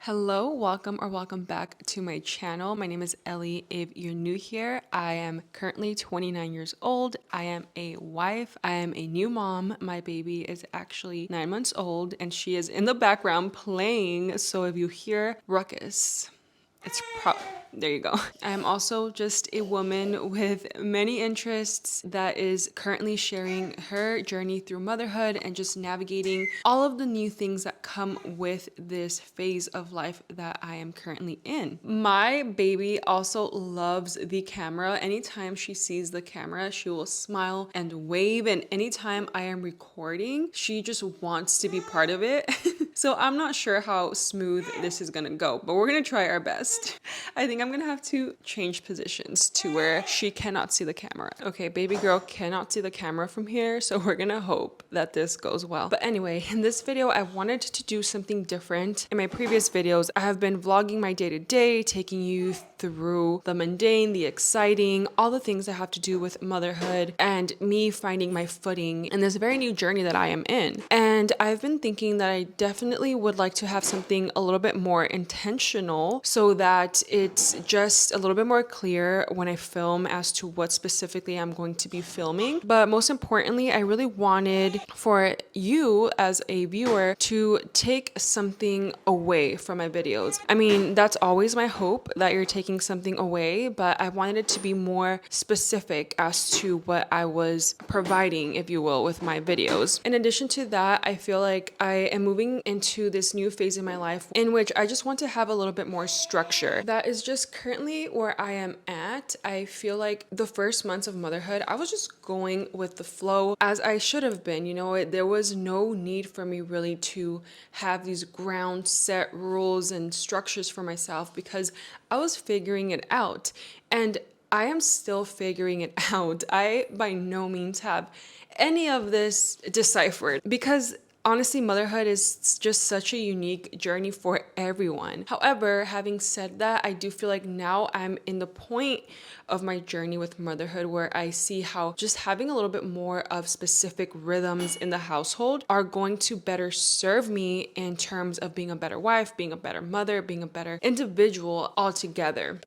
Hello, welcome back to my channel. My name is Ellie. If you're new here, I am currently 29 years old. I am a wife. I am a new mom. My baby is actually 9 months old and she is in the background playing. So if you hear ruckus, it's there you go. I am also just a woman with many interests that is currently sharing her journey through motherhood and just navigating all of the new things that come with this phase of life that I am currently in. My baby also loves the camera. Anytime she sees the camera, she will smile and wave, and anytime I am recording, she just wants to be part of it. So I'm not sure how smooth this is gonna go, but we're gonna try our best. I think I'm gonna have to change positions to where she cannot see the camera. Okay, baby girl cannot see the camera from here, so we're gonna hope that this goes well. But anyway, in this video, I wanted to do something different. In my previous videos, I have been vlogging my day-to-day, taking you through the mundane, the exciting, all the things that have to do with motherhood and me finding my footing in this very new journey that I am in. And I've been thinking that I definitely would like to have something a little bit more intentional so that it's just a little bit more clear when I film as to what specifically I'm going to be filming. But most importantly, I really wanted for you as a viewer to take something away from my videos. I mean, that's always my hope, that you're taking something away, but I wanted it to be more specific as to what I was providing, if you will, with my videos. In addition to that, I feel like I am moving into this new phase in my life in which I just want to have a little bit more structure. That is just currently where I am at. I feel like the first months of motherhood, I was just going with the flow as I should have been. You know, there was no need for me really to have these ground set rules and structures for myself because I was figuring it out. And I am still figuring it out. I by no means have any of this deciphered because honestly, motherhood is just such a unique journey for everyone. However, having said that, I do feel like now I'm in the point of my journey with motherhood where I see how just having a little bit more of specific rhythms in the household are going to better serve me in terms of being a better wife, being a better mother, being a better individual altogether.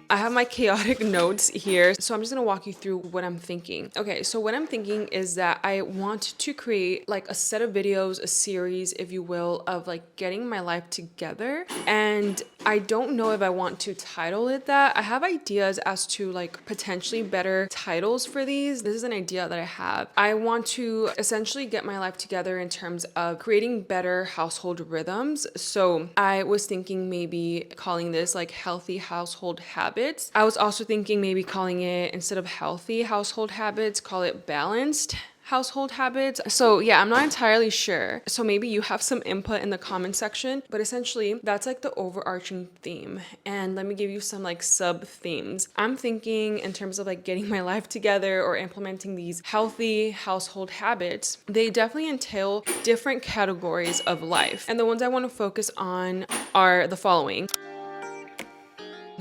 I have my chaotic notes here, so I'm just gonna walk you through what I'm thinking. Okay, so what I'm thinking is that I want to create like a set of videos, a series, if you will, of like getting my life together. And I don't know if I want to title it that. I have ideas as to like potentially better titles for these. This is an idea that I have. I want to essentially get my life together in terms of creating better household rhythms. So I was thinking maybe calling this like healthy household habits. I was also thinking maybe calling it, instead of healthy household habits, call it balanced household habits. So yeah, I'm not entirely sure. So maybe you have some input in the comment section, but essentially that's like the overarching theme. And let me give you some like sub themes. I'm thinking in terms of like getting my life together or implementing these healthy household habits, they definitely entail different categories of life. And the ones I want to focus on are the following.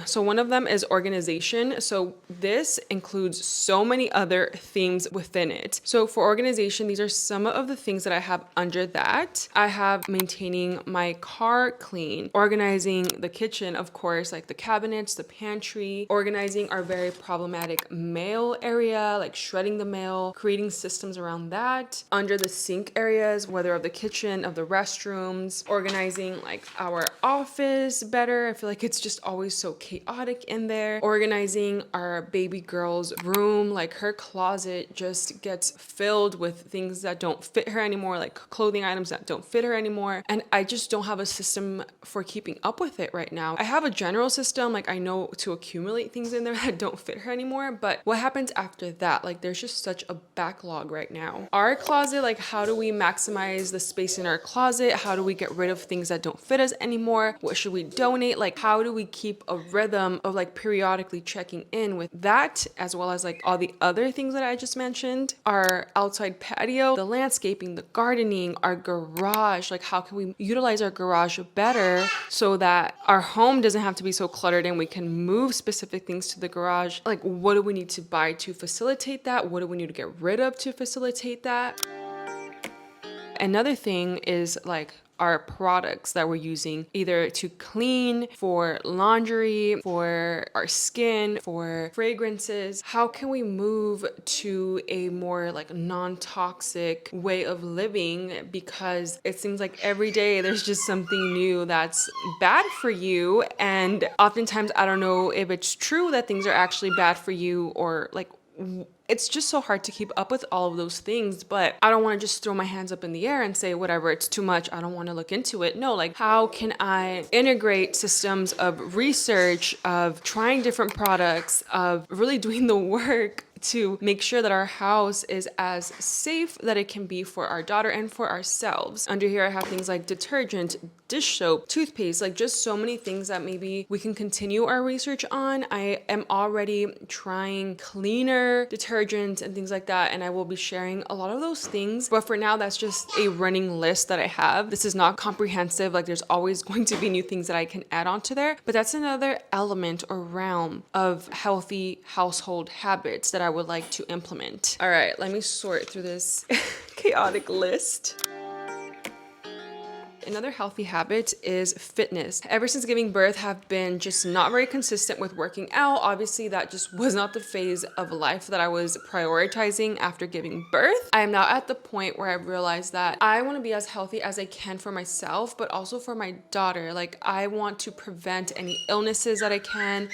So one of them is organization. So this includes so many other themes within it. So for organization, these are some of the things that I have under that. I have maintaining my car clean, organizing the kitchen, of course, like the cabinets, the pantry, organizing our very problematic mail area, like shredding the mail, creating systems around that. Under the sink areas, whether of the kitchen, of the restrooms, organizing like our office better. I feel like it's just always so chaotic in there. Organizing our baby girl's room, like her closet just gets filled with things that don't fit her anymore, like clothing items that don't fit her anymore. And I just don't have a system for keeping up with it right now. I have a general system, like I know to accumulate things in there that don't fit her anymore, but what happens after that? Like there's just such a backlog right now. Our closet, like how do we maximize the space in our closet? How do we get rid of things that don't fit us anymore? What should we donate? Like how do we keep a rhythm of like periodically checking in with that, as well as like all the other things that I just mentioned, our outside patio, the landscaping, the gardening, our garage, like how can we utilize our garage better so that our home doesn't have to be so cluttered and we can move specific things to the garage. Like, what do we need to buy to facilitate that? What do we need to get rid of to facilitate that? Another thing is like our products that we're using, either to clean, for laundry, for our skin, for fragrances. How can we move to a more like non-toxic way of living? Because it seems like every day there's just something new that's bad for you. And oftentimes I don't know if it's true that things are actually bad for you, or like it's just so hard to keep up with all of those things. But I don't want to just throw my hands up in the air and say, whatever, it's too much, I don't want to look into it. No, like how can I integrate systems of research, of trying different products, of really doing the work to make sure that our house is as safe that it can be for our daughter and for ourselves. Under here I have things like detergent, dish soap, toothpaste, like just so many things that maybe we can continue our research on. I am already trying cleaner detergents and things like that, and I will be sharing a lot of those things. But for now, that's just a running list that I have. This is not comprehensive. Like there's always going to be new things that I can add onto there, but that's another element or realm of healthy household habits that I would like to implement. All right, let me sort through this chaotic list. Another healthy habit is fitness. Ever since giving birth, have been just not very consistent with working out. Obviously, that just was not the phase of life that I was prioritizing after giving birth. I am now at the point where I realized that I want to be as healthy as I can for myself, but also for my daughter. Like I want to prevent any illnesses that I can.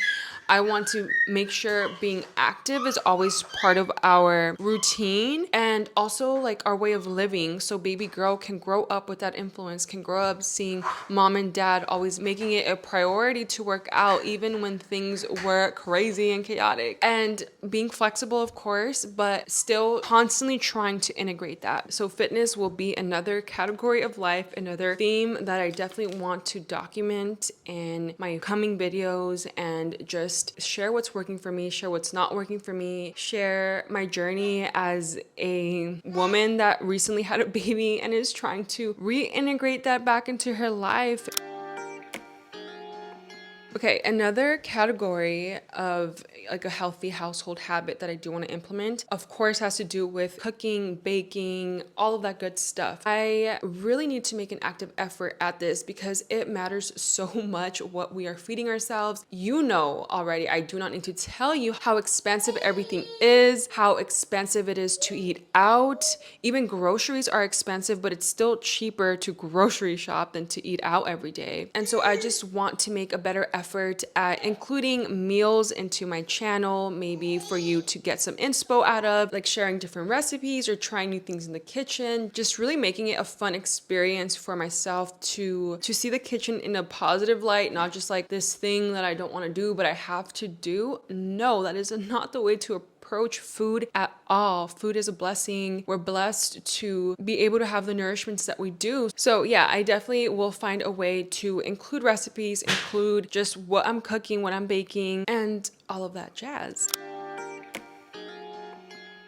I want to make sure being active is always part of our routine and also like our way of living. So baby girl can grow up with that influence, can grow up seeing mom and dad always making it a priority to work out, even when things were crazy and chaotic. And being flexible, of course, but still constantly trying to integrate that. So fitness will be another category of life, another theme that I definitely want to document in my coming videos and just share what's working for me, share what's not working for me, share my journey as a woman that recently had a baby and is trying to reintegrate that back into her life. Okay, another category of like a healthy household habit that I do want to implement, of course, has to do with cooking, baking, all of that good stuff. I really need to make an active effort at this because it matters so much what we are feeding ourselves. You know already, I do not need to tell you how expensive everything is, how expensive it is to eat out. Even groceries are expensive, but it's still cheaper to grocery shop than to eat out every day. And so I just want to make a better effort at including meals into my channel, maybe for you to get some inspo out of, like sharing different recipes or trying new things in the kitchen, just really making it a fun experience for myself to see the kitchen in a positive light, not just like this thing that I don't want to do, but I have to do. No, that is not the way to approach food at all. Food is a blessing. We're blessed to be able to have the nourishments that we do. So yeah, I definitely will find a way to include recipes, include just what I'm cooking, what I'm baking, and all of that jazz.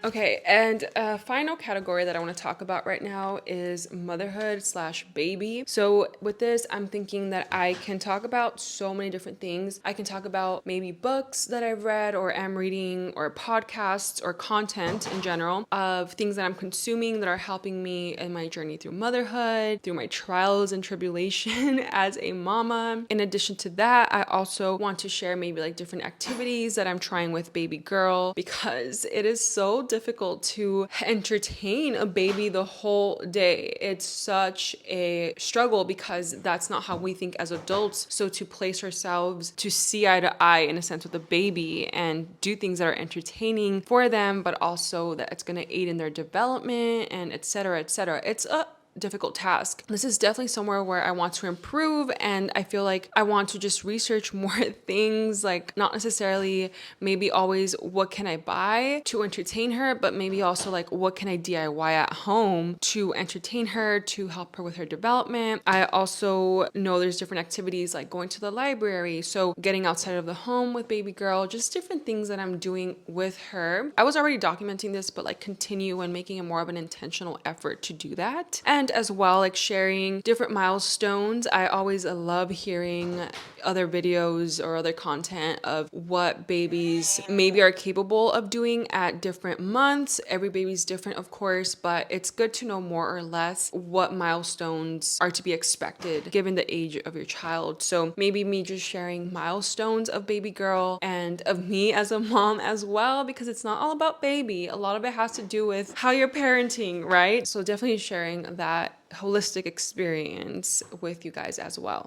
Okay, and a final category that I want to talk about right now is motherhood / baby. So with this, I'm thinking that I can talk about so many different things. I can talk about maybe books that I've read or am reading, or podcasts or content in general of things that I'm consuming that are helping me in my journey through motherhood, through my trials and tribulation as a mama. In addition to that, I also want to share maybe like different activities that I'm trying with baby girl, because it is so difficult to entertain a baby the whole day. It's such a struggle because that's not how we think as adults. So to place ourselves to see eye to eye in a sense with a baby and do things that are entertaining for them, but also that it's going to aid in their development and etc. etc. It's a difficult task. This is definitely somewhere where I want to improve, and I feel like I want to just research more things, like not necessarily maybe always what can I buy to entertain her, but maybe also like what can I DIY at home to entertain her, to help her with her development. I also know there's different activities like going to the library, so getting outside of the home with baby girl, just different things that I'm doing with her. I was already documenting this, but like continue and making it more of an intentional effort to do that. And as well, like sharing different milestones. I always love hearing other videos or other content of what babies maybe are capable of doing at different months. Every baby's different, of course, but it's good to know more or less what milestones are to be expected given the age of your child. So maybe me just sharing milestones of baby girl and of me as a mom as well, because it's not all about baby. A lot of it has to do with how you're parenting, right? So definitely sharing that holistic experience with you guys as well.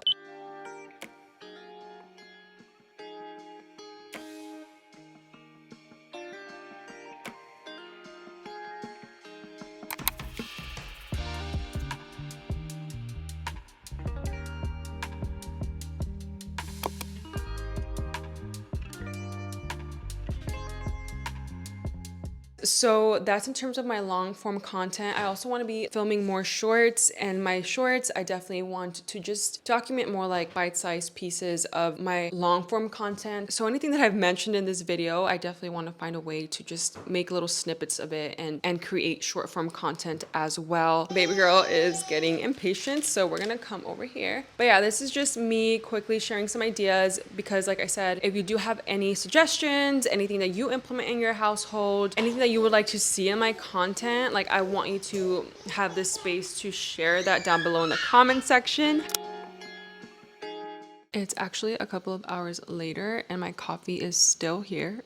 So that's in terms of my long form content. I also want to be filming more shorts, and my shorts, I definitely want to just document more like bite-sized pieces of my long form content. So anything that I've mentioned in this video, I definitely want to find a way to just make little snippets of it and create short form content as well. Baby girl is getting impatient, so we're gonna come over here. But yeah, this is just me quickly sharing some ideas, because like I said, if you do have any suggestions, anything that you implement in your household, anything that you would like to see in my content, like I want you to have this space to share that down below in the comment section. It's actually a couple of hours later and my coffee is still here.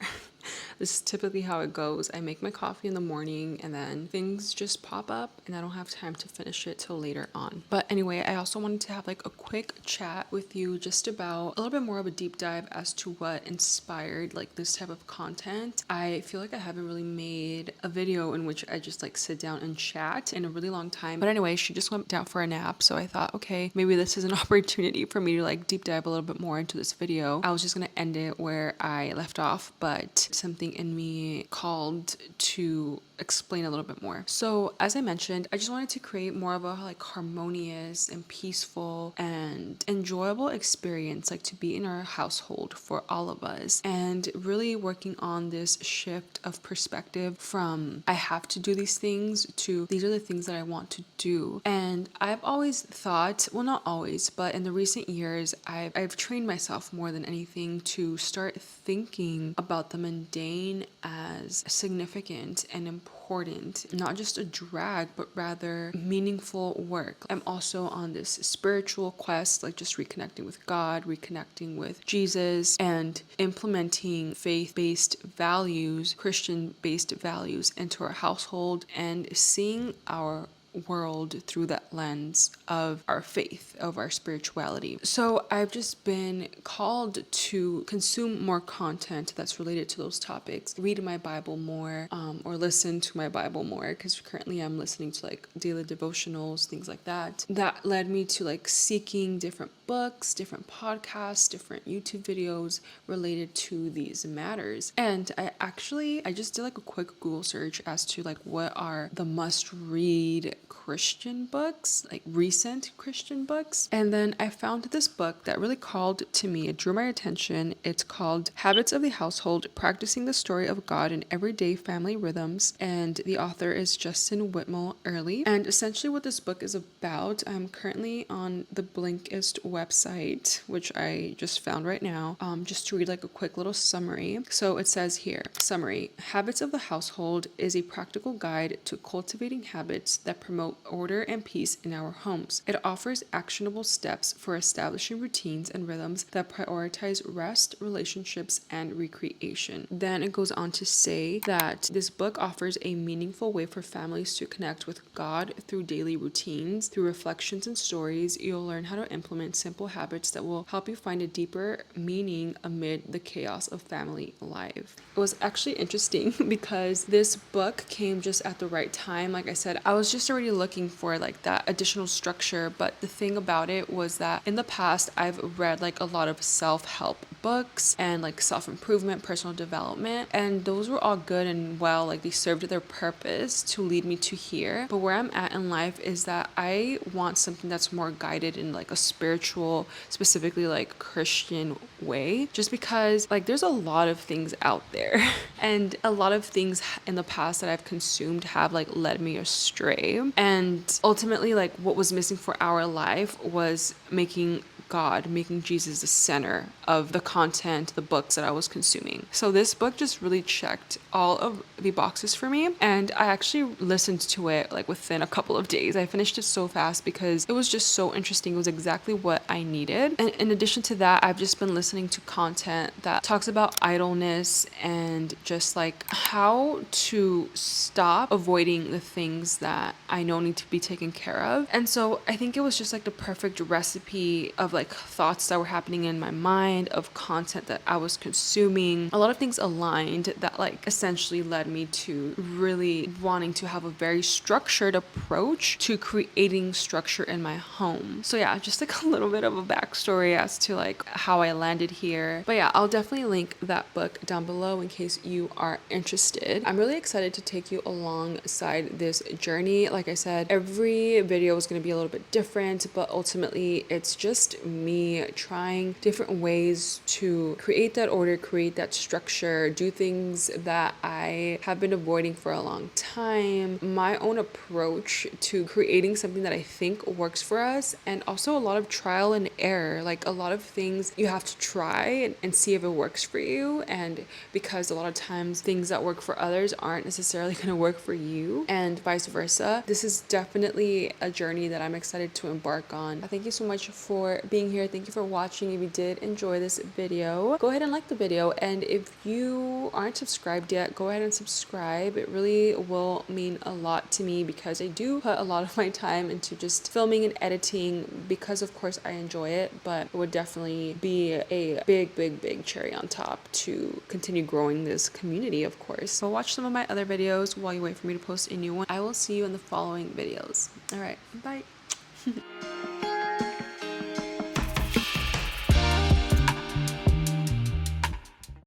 This is typically how it goes. I make my coffee in the morning and then things just pop up and I don't have time to finish it till later on. But anyway, I also wanted to have like a quick chat with you just about a little bit more of a deep dive as to what inspired like this type of content. I feel like I haven't really made a video in which I just like sit down and chat in a really long time. But anyway, she just went down for a nap, so I thought, okay, maybe this is an opportunity for me to like deep dive a little bit more into this video. I was just gonna end it where I left off, but something in me called to explain a little bit more. So as I mentioned, I just wanted to create more of a like harmonious and peaceful and enjoyable experience, like to be in our household for all of us, and really working on this shift of perspective from I have to do these things to these are the things that I want to do. And I've always thought, well, not always, but in the recent years, I've trained myself more than anything to start thinking about the mundane as significant and important, not just a drag, but rather meaningful work. I'm also on this spiritual quest, like just reconnecting with God, reconnecting with Jesus, and implementing faith-based values, Christian-based values into our household, and seeing our world through that lens of our faith, of our spirituality. So I've just been called to consume more content that's related to those topics, read my Bible more, or listen to my Bible more, because currently I'm listening to like daily devotionals, things like that. That led me to like seeking different books, different podcasts, different YouTube videos related to these matters. And I just did like a quick Google search as to like what are the must read Christian books, like recent Christian books. And then I found this book that really called to me, it drew my attention. It's called Habits of the Household, Practicing the Story of God in Everyday Family Rhythms. And the author is Justin Whitmore Early. And essentially what this book is about, I'm currently on the Blinkist website, which I just found right now, just to read like a quick little summary. So it says here, summary, Habits of the Household is a practical guide to cultivating habits that promote order and peace in our homes. It offers actionable steps for establishing routines and rhythms that prioritize rest, relationships, and recreation. Then it goes on to say that this book offers a meaningful way for families to connect with God through daily routines. Through reflections and stories, you'll learn how to implement simple habits that will help you find a deeper meaning amid the chaos of family life. It was actually interesting because this book came just at the right time. Like I said, I was just already already looking for like that additional structure. But the thing about it was that in the past, I've read like a lot of self-help books and like self-improvement, personal development, and those were all good and well, like they served their purpose to lead me to here. But where I'm at in life is that I want something that's more guided in like a spiritual, specifically like Christian way, just because like there's a lot of things out there and a lot of things in the past that I've consumed have like led me astray. And ultimately, like what was missing for our life was making Jesus the center of the content, the books that I was consuming. So this book just really checked all of the boxes for me. And I actually listened to it like within a couple of days. I finished it so fast because it was just so interesting. It was exactly what I needed. And in addition to that, I've just been listening to content that talks about idleness and just like how to stop avoiding the things that I know need to be taken care of. And so I think it was just like the perfect recipe of like thoughts that were happening in my mind, of content that I was consuming. A lot of things aligned that like essentially led me to really wanting to have a very structured approach to creating structure in my home. So yeah, just like a little bit of a backstory as to like how I landed here. But yeah, I'll definitely link that book down below in case you are interested. I'm really excited to take you alongside this journey. Like I said, every video is going to be a little bit different, but ultimately it's just me trying different ways to create that order, create that structure, do things that I have been avoiding for a long time, my own approach to creating something that I think works for us, and also a lot of trial and error. Like a lot of things you have to try and see if it works for you, and because a lot of times things that work for others aren't necessarily going to work for you, and vice versa. This is definitely a journey that I'm excited to embark on. Thank you so much for being here. Thank you for watching. If you did enjoy this video, go ahead and like the video, and if you aren't subscribed yet, go ahead and subscribe. It really will mean a lot to me because I do put a lot of my time into just filming and editing because of course I enjoy it, but it would definitely be a big cherry on top to continue growing this community, of course. So watch some of my other videos while you wait for me to post a new one. I will see you in the following videos. All right, bye.